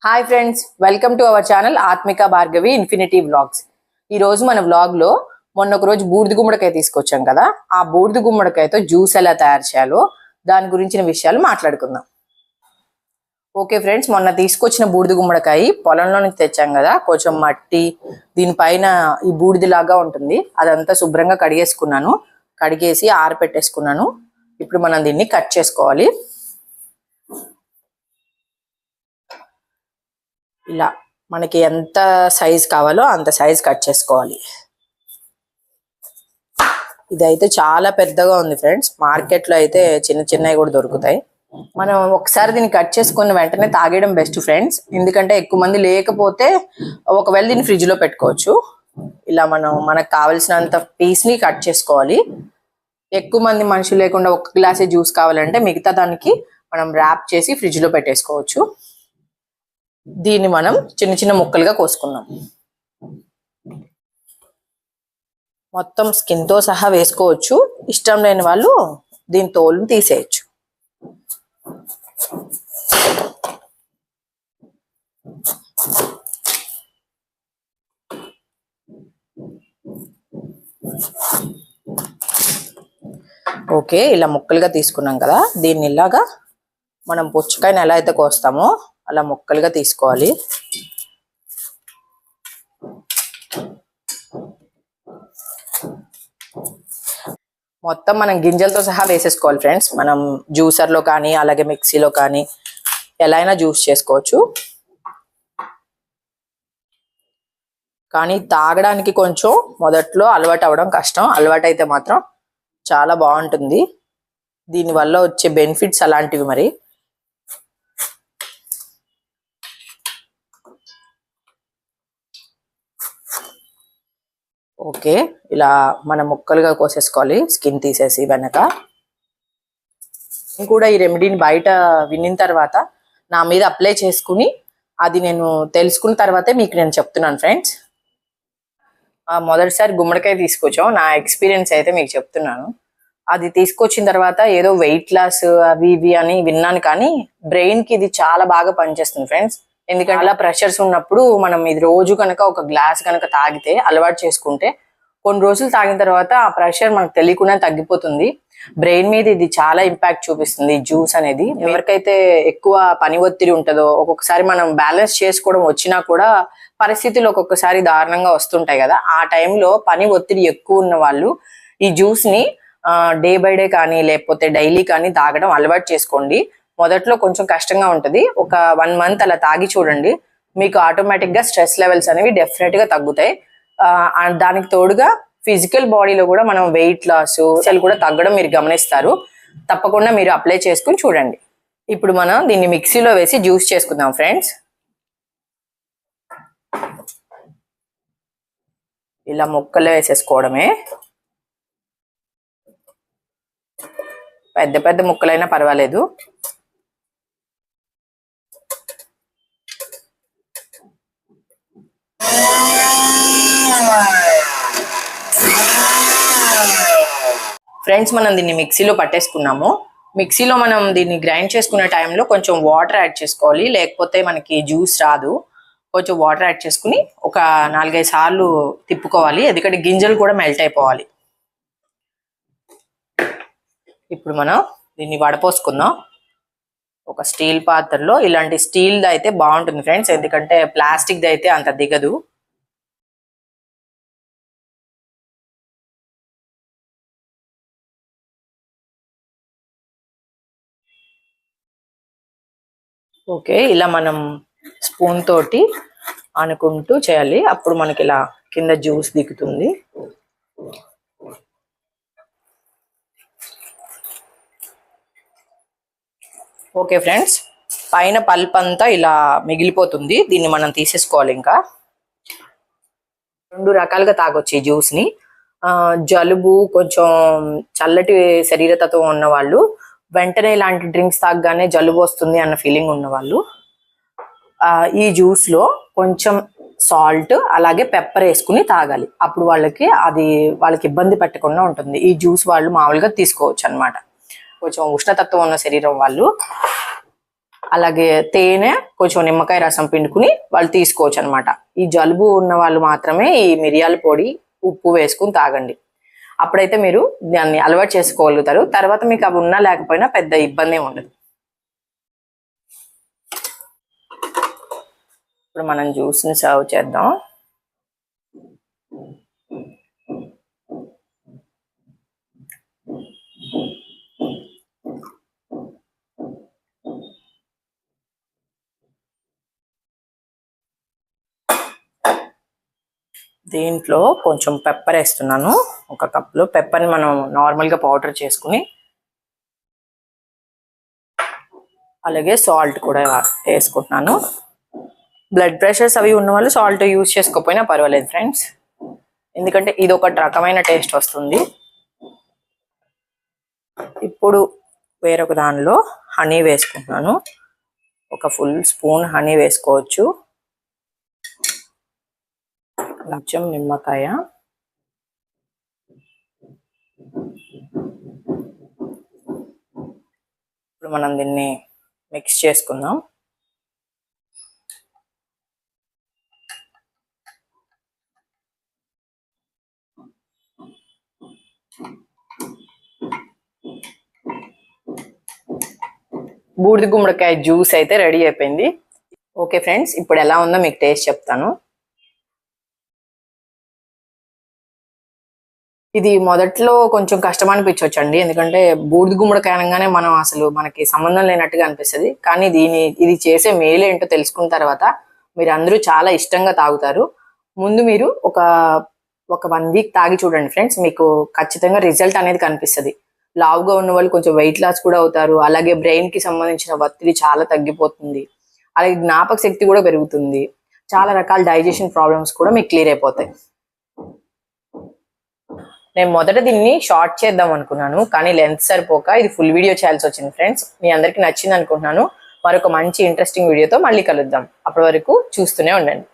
Hi friends, welcome to our channel ఆత్మిక Bhargavi infinity vlogs. ఈ రోజు మన వ్లాగ్ లో మొన్న ఒక రోజు బూడిద గుమ్మడికాయ తీసుకొచ్చాం కదా, ఆ బూడిద గుమ్మడికాయతో జ్యూస్ ఎలా తయారు చేయాలో దాని గురించిన విషయాలు మాట్లాడుకుందాం. ఓకే ఫ్రెండ్స్, మొన్న తీసుకొచ్చిన బూడిద గుమ్మడికాయ పొలంలో నుంచి తెచ్చాం కదా, కొంచెం మట్టి దీనిపైన ఈ బూడిదలాగా ఉంటుంది, అదంతా శుభ్రంగా కడిగేసుకున్నాను. కడిగేసి ఆరపెట్టేసుకున్నాను. ఇప్పుడు మనం దీన్ని కట్ చేసుకోవాలి. ఇలా మనకి ఎంత సైజ్ కావాలో అంత సైజ్ కట్ చేసుకోవాలి. ఇదైతే చాలా పెద్దగా ఉంది ఫ్రెండ్స్, మార్కెట్లో అయితే చిన్న చిన్నవి కూడా దొరుకుతాయి. మనం ఒకసారి దీన్ని కట్ చేసుకుని వెంటనే తాగేయడం బెస్ట్ ఫ్రెండ్స్, ఎందుకంటే ఎక్కువ మంది లేకపోతే ఒకవేళ దీన్ని ఫ్రిడ్జ్ లో పెట్టుకోవచ్చు. ఇలా మనకు కావాల్సినంత పీస్ ని కట్ చేసుకోవాలి. ఎక్కువ మంది మనుషులు లేకుండా ఒక గ్లాసే జ్యూస్ కావాలంటే మిగతా దానికి మనం ర్యాప్ చేసి ఫ్రిడ్జ్ లో పెట్టేసుకోవచ్చు. దీన్ని మనం చిన్న చిన్న ముక్కలుగా కోసుకున్నాం. మొత్తం స్కిన్ తో సహా వేసుకోవచ్చు, ఇష్టం లేని వాళ్ళు దీని తోలును తీసేయచ్చు. ఓకే, ఇలా ముక్కలుగా తీసుకున్నాం కదా, దీన్ని ఇలాగా మనం పుచ్చకాయని ఎలా అయితే కోస్తామో అలా ముక్కలుగా తీసుకోవాలి. మొత్తం మనం గింజలతో సహా వేసేసుకోవాలి ఫ్రెండ్స్. మనం జ్యూసర్లో కానీ అలాగే మిక్సీలో కానీ ఎలా అయినా జ్యూస్ చేసుకోవచ్చు. కానీ తాగడానికి కొంచెం మొదట్లో అలవాటు అవ్వడం కష్టం, అలవాటు అయితే మాత్రం చాలా బాగుంటుంది. దీనివల్ల వచ్చే బెనిఫిట్స్ అలాంటివి. మరి ఓకే, ఇలా మనం ముక్కలుగా కోసేసుకోవాలి, స్కిన్ తీసేసి వెనక. నేను కూడా ఈ రెమెడీని బయట విన్న తర్వాత నా మీద అప్లై చేసుకుని అది నేను తెలుసుకున్న తర్వాతే మీకు నేను చెప్తున్నాను ఫ్రెండ్స్. మొదటిసారి గుమ్మడికాయ తీసుకొచ్చాం, నా ఎక్స్పీరియన్స్ అయితే మీకు చెప్తున్నాను. అది తీసుకొచ్చిన తర్వాత ఏదో వెయిట్ లాస్ అవి ఇవి అని విన్నాను, కానీ బ్రెయిన్ కి ఇది చాలా బాగా పనిచేస్తుంది ఫ్రెండ్స్. ఎందుకంటే అలా ప్రెషర్స్ ఉన్నప్పుడు మనం ఇది రోజు కనుక ఒక గ్లాస్ కనుక తాగితే, అలవాటు చేసుకుంటే కొన్ని రోజులు తాగిన తర్వాత ఆ ప్రెషర్ మనకు తెలియకుండా తగ్గిపోతుంది. బ్రెయిన్ మీద ఇది చాలా ఇంపాక్ట్ చూపిస్తుంది జ్యూస్ అనేది. ఎవరికైతే ఎక్కువ పని ఒత్తిడి ఉంటుందో, ఒక్కొక్కసారి మనం బ్యాలెన్స్ చేసుకోవడం వచ్చినా కూడా పరిస్థితులు ఒక్కొక్కసారి దారుణంగా వస్తుంటాయి కదా, ఆ టైంలో పని ఒత్తిడి ఎక్కువ ఉన్న వాళ్ళు ఈ జ్యూస్ ని డే బై డే కానీ లేకపోతే డైలీ కానీ తాగడం అలవాటు చేసుకోండి. మొదట్లో కొంచెం కష్టంగా ఉంటుంది, ఒక 1 month అలా తాగి చూడండి, మీకు ఆటోమేటిక్ గా స్ట్రెస్ లెవెల్స్ అనేవి డెఫినెట్ గా తగ్గుతాయి. దానికి తోడుగా ఫిజికల్ బాడీలో కూడా మనం వెయిట్ లాస్ కూడా తగ్గడం మీరు గమనిస్తారు. తప్పకుండా మీరు అప్లై చేసుకుని చూడండి. ఇప్పుడు మనం దీన్ని మిక్సీలో వేసి జ్యూస్ చేసుకుందాం ఫ్రెండ్స్. ఇలా ముక్కలు వేసేసుకోవడమే, పెద్ద పెద్ద ముక్కలైనా పర్వాలేదు. ఫ్రెండ్స్, మనం దీన్ని మిక్సీలో పట్టేసుకున్నాము. మిక్సీలో మనం దీన్ని గ్రైండ్ చేసుకునే టైంలో కొంచెం వాటర్ యాడ్ చేసుకోవాలి, లేకపోతే మనకి జ్యూస్ రాదు. కొంచెం వాటర్ యాడ్ చేసుకుని ఒక 4-5 సార్లు తిప్పుకోవాలి, ఎందుకంటే గింజలు కూడా మెల్ట్ అయిపోవాలి. ఇప్పుడు మనం దీన్ని వడపోసుకుందాం ఒక స్టీల్ పాత్రలో. ఇలాంటి స్టీల్ది అయితే బాగుంటుంది ఫ్రెండ్స్, ఎందుకంటే ప్లాస్టిక్ది అయితే అంత దిగదు. ఓకే, ఇలా మనం స్పూన్ తోటి అనుకుంటూ చేయాలి, అప్పుడు మనకి ఇలా కింద జ్యూస్ దిగుతుంది. ఓకే ఫ్రెండ్స్, పైన పల్ప్ అంతా ఇలా మిగిలిపోతుంది, దీన్ని మనం తీసేసుకోవాలి. ఇంకా 2 రకాలుగా తాగొచ్చు ఈ జ్యూస్ ని. జలుబు, కొంచెం చల్లటి శరీరతత్వం ఉన్న వాళ్ళు, వెంటనే ఇలాంటి డ్రింక్స్ తాగగానే జలుబు వస్తుంది అన్న ఫీలింగ్ ఉన్న వాళ్ళు ఈ జ్యూస్ లో కొంచెం సాల్ట్ అలాగే పెప్పర్ వేసుకుని తాగాలి. అప్పుడు వాళ్ళకి ఇబ్బంది పెట్టకుండా ఉంటుంది. ఈ జ్యూస్ వాళ్ళు మామూలుగా తీసుకోవచ్చు అన్నమాట. కొంచెం ఉష్ణతత్వం ఉన్న శరీరం వాళ్ళు అలాగే తేనె, కొంచెం నిమ్మకాయ రసం పిండుకుని వాళ్ళు తీసుకోవచ్చు అనమాట. ఈ జలుబు ఉన్న వాళ్ళు మాత్రమే ఈ మిరియాల పొడి, ఉప్పు వేసుకుని తాగండి. అప్పుడైతే మీరు దాన్ని అలవాటు చేసుకోగలుగుతారు. తర్వాత మీకు అవి ఉన్నా లేకపోయినా పెద్ద ఇబ్బంది ఉండదు. ఇప్పుడు మనం జ్యూస్ని సర్వ్ చేద్దాం. దీంట్లో కొంచెం పెప్పర్ వేస్తున్నాను. 1 కప్లో పెప్పర్ని మనం నార్మల్గా పౌడర్ చేసుకుని, అలాగే సాల్ట్ కూడా వేసుకుంటున్నాను. బ్లడ్ ప్రెషర్స్ అవి ఉన్న వాళ్ళు సాల్ట్ యూజ్ చేసుకోకపోయినా పర్వాలేదు ఫ్రెండ్స్, ఎందుకంటే ఇది ఒక రకమైన టేస్ట్ వస్తుంది. ఇప్పుడు వేరొక దానిలో హనీ వేసుకుంటున్నాను. 1 ఫుల్ స్పూన్ హనీ వేసుకోవచ్చు. కొంచెం నిమ్మకాయ, ఇప్పుడు మనం దీన్ని మిక్స్ చేసుకుందాం. బూడిద గుమ్మడికాయ జ్యూస్ అయితే రెడీ అయిపోయింది. ఓకే ఫ్రెండ్స్, ఇప్పుడు ఎలా ఉందో మీకు టేస్ట్ చెప్తాను. ఇది మొదట్లో కొంచెం కష్టం అనిపించవచ్చండి, ఎందుకంటే బూడిద గుమ్మడికాయ అనగానే మనం అసలు మనకి సంబంధం లేనట్టుగా అనిపిస్తుంది. కానీ ఇది చేసే మేలు ఏంటో తెలుసుకున్న తర్వాత మీరు అందరూ చాలా ఇష్టంగా తాగుతారు. ముందు మీరు ఒక 1 వీక్ తాగి చూడండి ఫ్రెండ్స్, మీకు ఖచ్చితంగా రిజల్ట్ అనేది కనిపిస్తుంది. లావుగా ఉన్న వాళ్ళు కొంచెం వెయిట్ లాస్ కూడా అవుతారు. అలాగే బ్రెయిన్ కి సంబంధించిన ఒత్తిడి చాలా తగ్గిపోతుంది. అలాగే జ్ఞాపక శక్తి కూడా పెరుగుతుంది. చాలా రకాల డైజెషన్ ప్రాబ్లమ్స్ కూడా మీకు క్లియర్ అయిపోతాయి. నేను మొదట దీన్ని షార్ట్ చేద్దాం అనుకున్నాను, కానీ లెంత్ సరిపోక ఇది ఫుల్ వీడియో చేయాల్సి వచ్చింది ఫ్రెండ్స్. మీ అందరికీ నచ్చింది అనుకుంటున్నాను. మరొక మంచి ఇంట్రెస్టింగ్ వీడియోతో మళ్ళీ కలుద్దాం. అప్పటి వరకు చూస్తూనే ఉండండి.